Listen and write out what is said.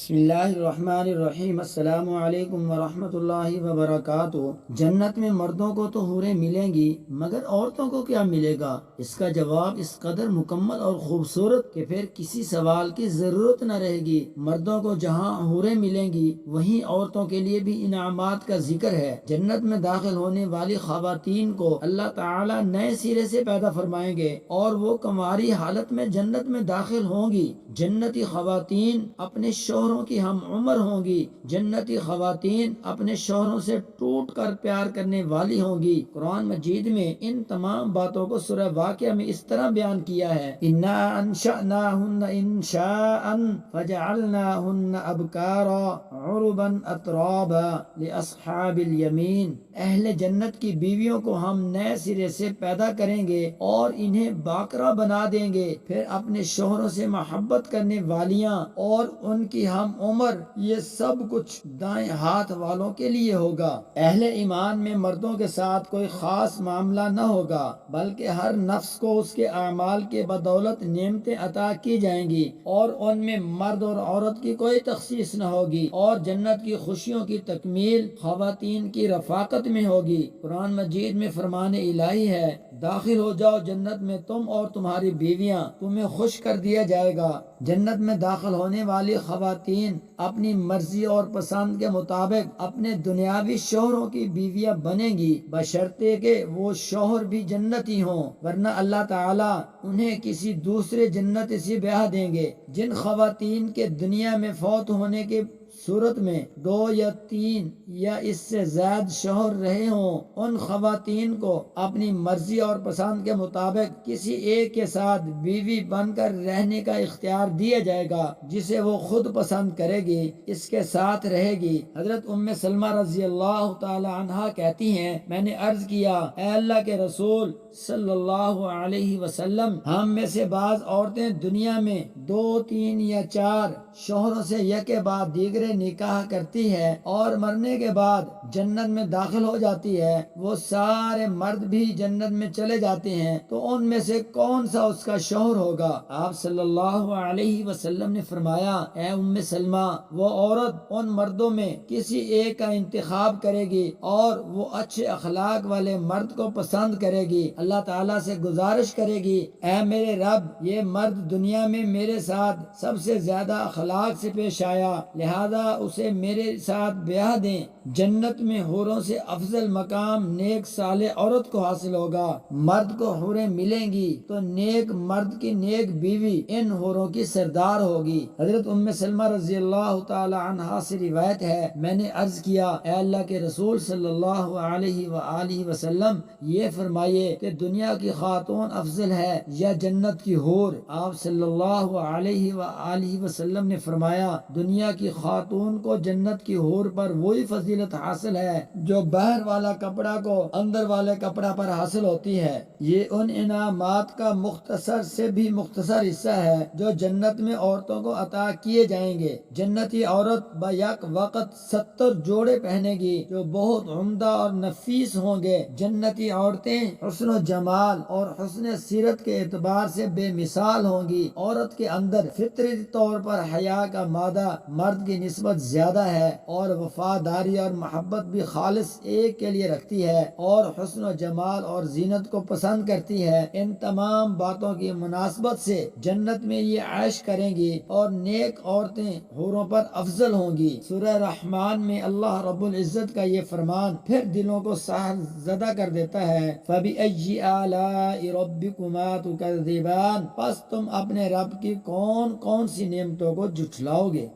بسم اللہ الرحمن الرحیم۔ السلام علیکم ورحمۃ اللہ وبرکاتہ۔ جنت میں مردوں کو تو حوریں ملیں گی، مگر عورتوں کو کیا ملے گا؟ اس کا جواب اس قدر مکمل اور خوبصورت کہ پھر کسی سوال کی ضرورت نہ رہے گی۔ مردوں کو جہاں حوریں ملیں گی وہیں عورتوں کے لیے بھی انعامات کا ذکر ہے۔ جنت میں داخل ہونے والی خواتین کو اللہ تعالی نئے سرے سے پیدا فرمائیں گے اور وہ کنواری حالت میں جنت میں داخل ہوں گی۔ جنتی خواتین اپنے شوہروں کی ہم عمر ہوں گی۔ جنتی خواتین اپنے شوہروں سے ٹوٹ کر پیار کرنے والی ہوں گی۔ قرآن مجید میں ان تمام باتوں کو سورہ واقعہ میں اس طرح بیان کیا ہے: انا انشأناہن انشاء فجعلناہن ابکارا عربا اترابا لاصحاب الیمین۔ اہل جنت کی بیویوں کو ہم نئے سرے سے پیدا کریں گے اور انہیں باکرا بنا دیں گے، پھر اپنے شوہروں سے محبت کرنے والیاں اور ان کی ہم عمر، یہ سب کچھ دائیں ہاتھ والوں کے لیے ہوگا۔ اہل ایمان میں مردوں کے ساتھ کوئی خاص معاملہ نہ ہوگا، بلکہ ہر نفس کو اس کے اعمال کے بدولت نعمتیں عطا کی جائیں گی اور ان میں مرد اور عورت کی کوئی تخصیص نہ ہوگی، اور جنت کی خوشیوں کی تکمیل خواتین کی رفاقت میں ہوگی۔ قرآن مجید میں فرمان الہی ہے: داخل ہو جاؤ جنت میں تم اور تمہاری بیویاں، تمہیں خوش کر دیا جائے گا۔ جنت میں داخل ہونے والی خواتین اپنی مرضی اور پسند کے مطابق اپنے دنیاوی شوہروں کی بیویاں بنیں گی، بشرطے کہ وہ شوہر بھی جنتی ہوں، ورنہ اللہ تعالیٰ انہیں کسی دوسرے جنتی سے بیاہ دیں گے۔ جن خواتین کے دنیا میں فوت ہونے کے صورت میں 2 یا 3 یا اس سے زائد شوہر رہے ہوں، ان خواتین کو اپنی مرضی اور پسند کے مطابق کسی ایک کے ساتھ بیوی بن کر رہنے کا اختیار دیا جائے گا، جسے وہ خود پسند کرے گی، اس کے ساتھ رہے گی۔ حضرت ام سلمہ رضی اللہ تعالی عنہا کہتی ہیں: میں نے عرض کیا، اے اللہ کے رسول صلی اللہ علیہ وسلم، ہم میں سے بعض عورتیں دنیا میں 2، 3 یا 4 شوہروں سے یکے بعد دیگرے نکاح کرتی ہے اور مرنے کے بعد جنت میں داخل ہو جاتی ہے، وہ سارے مرد بھی جنت میں چلے جاتے ہیں، تو ان میں سے کون سا اس کا شوہر ہوگا؟ آپ صلی اللہ علیہ وسلم نے فرمایا: اے ام سلمہ، وہ عورت ان مردوں میں کسی ایک کا انتخاب کرے گی اور وہ اچھے اخلاق والے مرد کو پسند کرے گی، اللہ تعالیٰ سے گزارش کرے گی: اے میرے رب، یہ مرد دنیا میں میرے ساتھ سب سے زیادہ اخلاق سے پیش آیا، لہذا اسے میرے ساتھ بیاہ دیں۔ جنت میں حوروں سے افضل مقام نیک صالح عورت کو حاصل ہوگا۔ مرد کو حوریں ملیں گی تو نیک مرد کی نیک بیوی ان حوروں کی سردار ہوگی۔ حضرت ام سلمہ رضی اللہ تعالی عنہا سے روایت ہے: میں نے عرض کیا، اے اللہ کے رسول صلی اللہ علیہ وآلہ وسلم، یہ فرمائیے کہ دنیا کی خاتون افضل ہے یا جنت کی حور؟ آپ صلی اللہ علیہ وآلہ وسلم نے فرمایا: دنیا کی خاتون کو جنت کی حور پر وہی فضیلت حاصل ہے جو باہر والا کپڑا کو اندر والے کپڑا پر حاصل ہوتی ہے۔ یہ ان انعامات کا مختصر سے بھی مختصر حصہ ہے جو جنت میں عورتوں کو عطا کیے جائیں گے۔ جنتی عورت بیک وقت 70 جوڑے پہنے گی جو بہت عمدہ اور نفیس ہوں گے۔ جنتی عورتیں حسن و جمال اور حسن سیرت کے اعتبار سے بے مثال ہوں گی۔ عورت کے اندر فطری طور پر حیا کا مادہ مرد کی نسبت زیادہ ہے اور وفاداری اور محبت بھی خالص ایک کے لیے رکھتی ہے اور حسن و جمال اور زینت کو پسند کرتی ہے۔ ان تمام باتوں کی مناسبت سے جنت میں یہ عیش کریں گی اور نیک عورتیں حوروں پر افضل ہوں گی۔ سورہ رحمان میں اللہ رب العزت کا یہ فرمان پھر دلوں کو سحر زدہ کر دیتا ہے: فَبِأَيِّ آلَاءِ رَبِّكُمَا تُكَذِّبَانِ، پس تم اپنے رب کی کون کون سی نعمتوں کو جھٹلاؤ گے؟